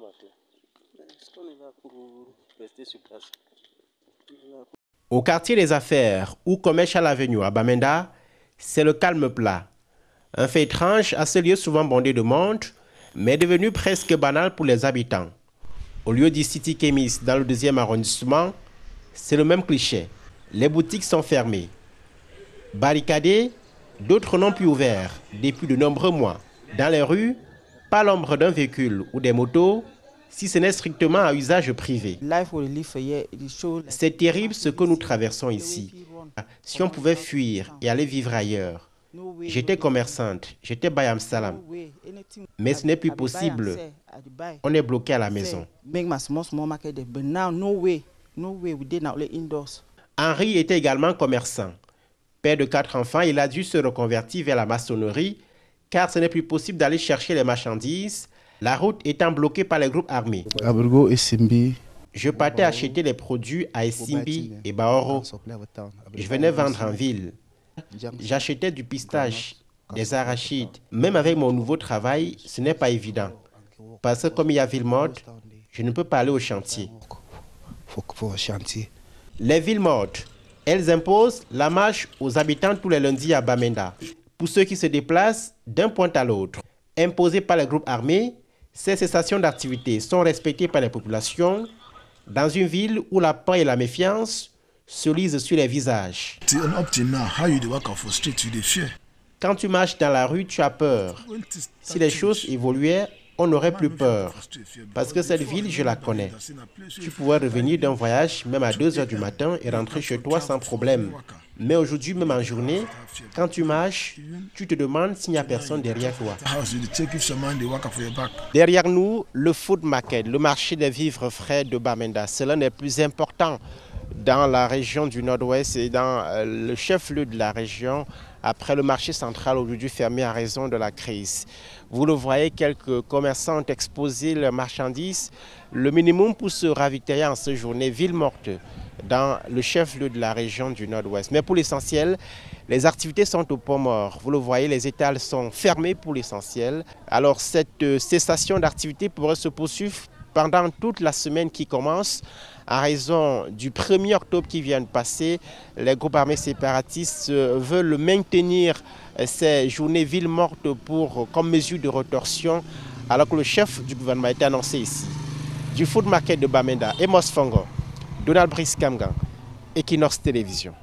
ma clé. Est-ce qu'on est là pour rester sur place? Au quartier des affaires ou Commercial Avenue à Bamenda, c'est le calme plat. Un fait étrange à ce lieu souvent bondé de monde, mais devenu presque banal pour les habitants. Au lieu du City Chemist dans le 2e arrondissement, c'est le même cliché. Les boutiques sont fermées. Barricadées, d'autres n'ont plus ouvert depuis de nombreux mois. Dans les rues, pas l'ombre d'un véhicule ou des motos, si ce n'est strictement à usage privé. C'est terrible ce que nous traversons ici. Si on pouvait fuir et aller vivre ailleurs. J'étais commerçante, j'étais Bayam Salam. Mais ce n'est plus possible. On est bloqué à la maison. Henri était également commerçant. Père de 4 enfants, il a dû se reconvertir vers la maçonnerie car ce n'est plus possible d'aller chercher les marchandises, la route étant bloquée par les groupes armés. Je partais acheter les produits à Essimbi et Baoro. Je venais vendre en ville. J'achetais du pistache, des arachides. Même avec mon nouveau travail, ce n'est pas évident. Parce que comme il y a ville morte, je ne peux pas aller au chantier. Les villes mortes, elles imposent la marche aux habitants tous les lundis à Bamenda. Pour ceux qui se déplacent d'un point à l'autre. Imposées par les groupes armés, ces cessations d'activité sont respectées par les populations dans une ville où la peur et la méfiance se lisent sur les visages. Quand tu marches dans la rue, tu as peur. Si les choses évoluaient, on n'aurait plus peur. Parce que cette ville, je la connais. Tu pouvais revenir d'un voyage même à 2 h du matin et rentrer chez toi sans problème. Mais aujourd'hui, même en journée, quand tu marches, tu te demandes s'il n'y a personne derrière toi. Derrière nous, le food market, le marché des vivres frais de Bamenda. C'est l'un des plus importants dans la région du Nord-Ouest et dans le chef-lieu de la région, après le marché central aujourd'hui fermé à raison de la crise. Vous le voyez, quelques commerçants ont exposé leurs marchandises, le minimum pour se ravitailler en cette journée ville morte dans le chef-lieu de la région du Nord-Ouest. Mais pour l'essentiel, les activités sont au point mort. Vous le voyez, les étals sont fermés pour l'essentiel. Alors cette cessation d'activité pourrait se poursuivre pendant toute la semaine qui commence. À raison du 1er octobre qui vient de passer, les groupes armés séparatistes veulent maintenir ces journées villes mortes comme mesure de rétorsion, alors que le chef du gouvernement a été annoncé ici. Du food market de Bamenda, Emos Fongo, Donald Brice Kamgan, Equinox Télévision.